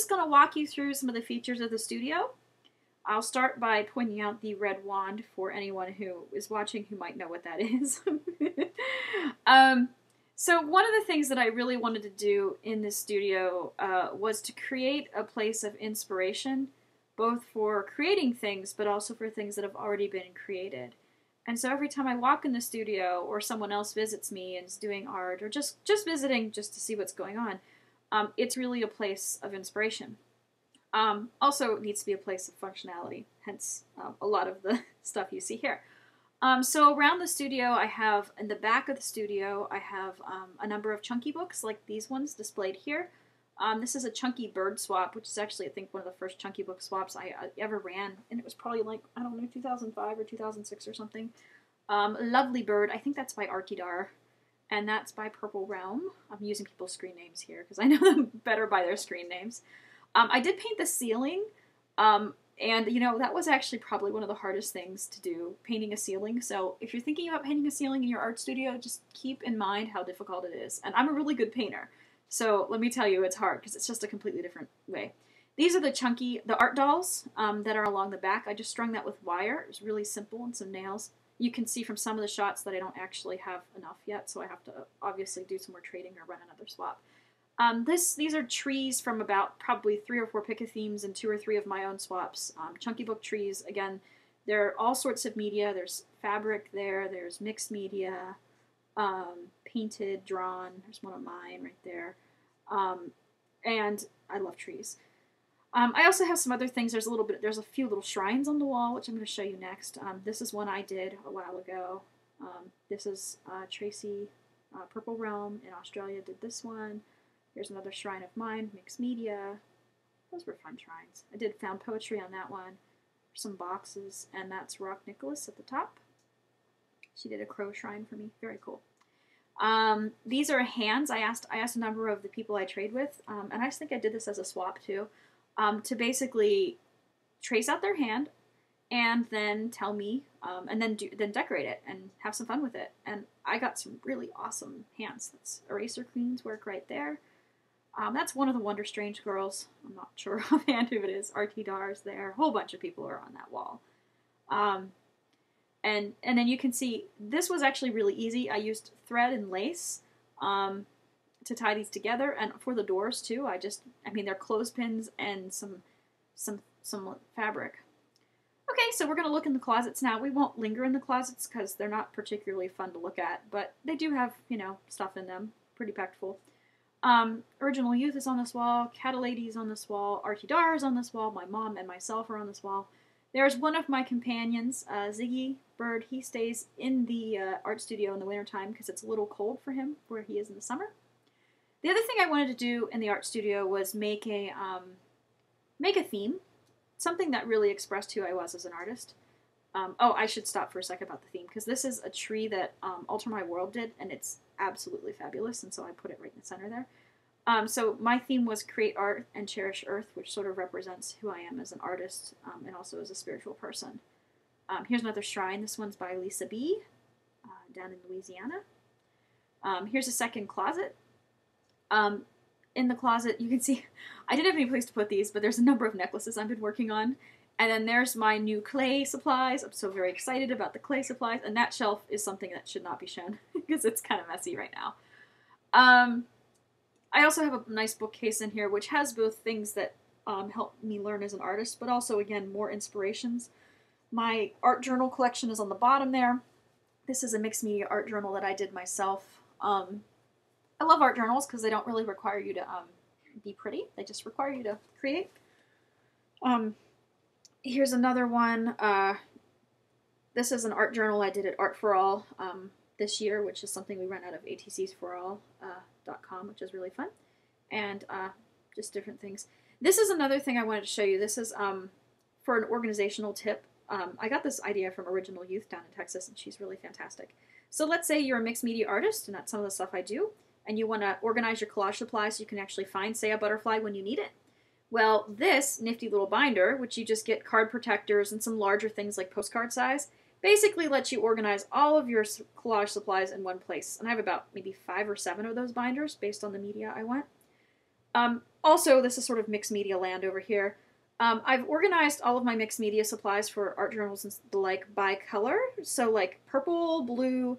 just going to walk you through some of the features of the studio. I'll start by pointing out the red wand for anyone who is watching who might know what that is. So one of the things that I really wanted to do in this studio was to create a place of inspiration, both for creating things, but also for things that have already been created. And so every time I walk in the studio, or someone else visits me and is doing art, or just visiting just to see what's going on, it's really a place of inspiration. Also, it needs to be a place of functionality, hence a lot of the stuff you see here. So around the studio, I have, in the back of the studio, I have a number of chunky books, like these ones displayed here. This is a chunky bird swap, which is actually, I think, one of the first chunky book swaps I ever ran, and it was probably like, I don't know, 2005 or 2006 or something. Lovely Bird, I think that's by Artidar, and that's by Purple Realm. I'm using people's screen names here, because I know them better by their screen names. I did paint the ceiling, and, you know, that was actually probably one of the hardest things to do, painting a ceiling. So if you're thinking about painting a ceiling in your art studio, just keep in mind how difficult it is. And I'm a really good painter, so let me tell you, it's hard, because it's just a completely different way. These are the art dolls that are along the back. I just strung that with wire. It was really simple, and some nails. You can see from some of the shots that I don't actually have enough yet, so I have to obviously do some more trading or run another swap. These are trees from about probably 3 or 4 Picathemes and 2 or 3 of my own swaps. Chunky book trees, again, there are all sorts of media. There's fabric there, there's mixed media, painted, drawn. There's one of mine right there. And I love trees. I also have some other things. There's a few little shrines on the wall, which I'm going to show you next. This is one I did a while ago. This is Tracy, Purple Realm in Australia did this one. Here's another shrine of mine, mixed media. Those were fun shrines. I did found poetry on that one. Some boxes, and that's Rock Nicholas at the top. She did a crow shrine for me. Very cool. These are hands. I asked a number of the people I trade with, and I just think I did this as a swap too, to basically trace out their hand, and then tell me, and then decorate it and have some fun with it. And I got some really awesome hands. That's Eraser Queen's work right there. That's one of the Wonder Strange girls. I'm not sure offhand who it is. RT Dar's there. A whole bunch of people are on that wall. And then you can see, this was actually really easy. I used thread and lace to tie these together, and for the doors too. I mean, they're clothespins and some fabric. Okay, so we're going to look in the closets now. We won't linger in the closets because they're not particularly fun to look at, but they do have, you know, stuff in them. Pretty packed full. Original Youth is on this wall, Catalady is on this wall, Artidar is on this wall, my mom and myself are on this wall. There's one of my companions, Ziggy Bird. He stays in the art studio in the wintertime because it's a little cold for him where he is in the summer. The other thing I wanted to do in the art studio was make a theme, something that really expressed who I was as an artist. Oh, I should stop for a second about the theme, because this is a tree that Alter My World did, and it's absolutely fabulous, and so I put it right in the center there. So my theme was Create Art and Cherish Earth, which sort of represents who I am as an artist, and also as a spiritual person. Here's another shrine. This one's by Lisa B. Down in Louisiana. Here's a second closet. In the closet, you can see, I didn't have any place to put these, but there's a number of necklaces I've been working on. And then there's my new clay supplies. I'm so very excited about the clay supplies. And that shelf is something that should not be shown because it's kind of messy right now. I also have a nice bookcase in here, which has both things that help me learn as an artist, but also, again, more inspirations. My art journal collection is on the bottom there. This is a mixed media art journal that I did myself. I love art journals because they don't really require you to be pretty. They just require you to create. Here's another one. This is an art journal I did at Art for All this year, which is something we run out of ATCsforall.com, which is really fun. And just different things. This is another thing I wanted to show you. This is for an organizational tip. I got this idea from Original Youth down in Texas, and she's really fantastic. So let's say you're a mixed media artist, and that's some of the stuff I do, and you want to organize your collage supplies so you can actually find, say, a butterfly when you need it. Well, this nifty little binder, which you just get card protectors and some larger things like postcard size, basically lets you organize all of your collage supplies in one place. And I have about maybe 5 or 7 of those binders based on the media I want. Also, this is sort of mixed media land over here. I've organized all of my mixed media supplies for art journals and the like by color. So like purple, blue,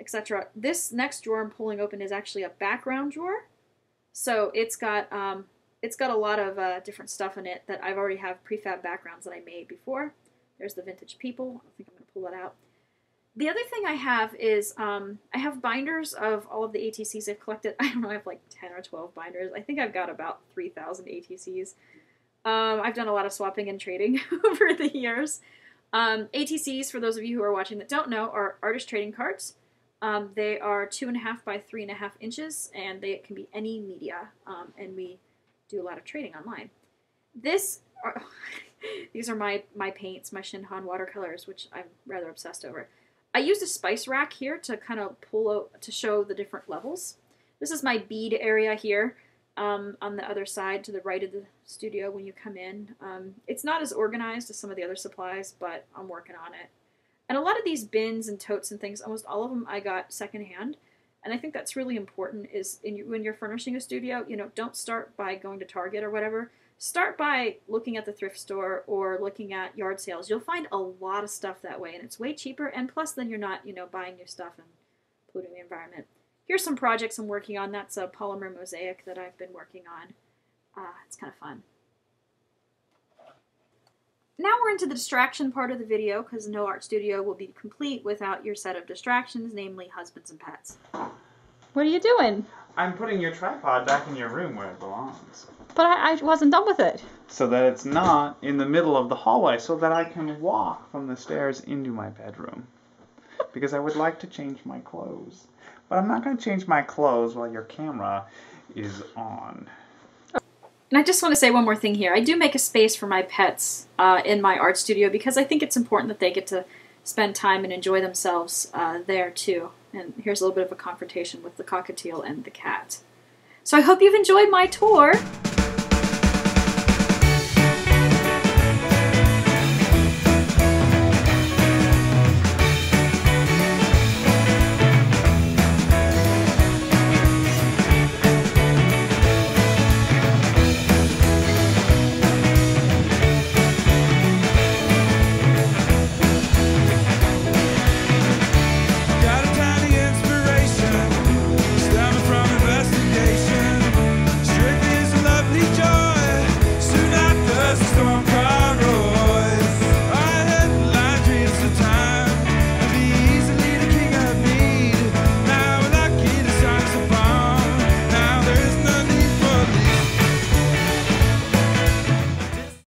etc. This next drawer I'm pulling open is actually a background drawer. So it's got a lot of different stuff in it that I've already have prefab backgrounds that I made before. There's the vintage people. I think I'm going to pull that out. The other thing I have is I have binders of all of the ATCs I've collected. I don't know, I have like 10 or 12 binders. I think I've got about 3,000 ATCs. I've done a lot of swapping and trading over the years. ATCs, for those of you who are watching that don't know, are artist trading cards. They are 2.5 by 3.5 inches, and they can be any media, and we do a lot of trading online. These are my paints, my Shinhan watercolors, which I'm rather obsessed over. I used a spice rack here to kind of pull out, to show the different levels. This is my bead area here. On the other side to the right of the studio when you come in. It's not as organized as some of the other supplies, but I'm working on it. And a lot of these bins and totes and things, almost all of them I got secondhand. And I think that's really important is when you're furnishing a studio, you know, don't start by going to Target or whatever. Start by looking at the thrift store or looking at yard sales. You'll find a lot of stuff that way, and it's way cheaper. And plus, then you're not, you know, buying new stuff and polluting the environment. Here's some projects I'm working on. That's a polymer mosaic that I've been working on. It's kind of fun. Now we're into the distraction part of the video, because no art studio will be complete without your set of distractions, namely husbands and pets. What are you doing? I'm putting your tripod back in your room where it belongs. But I wasn't done with it. So that it's not in the middle of the hallway, so that I can walk from the stairs into my bedroom. Because I would like to change my clothes. But I'm not going to change my clothes while your camera is on. And I just want to say one more thing here. I do make a space for my pets in my art studio because I think it's important that they get to spend time and enjoy themselves there too. And here's a little bit of a confrontation with the cockatiel and the cat. So I hope you've enjoyed my tour.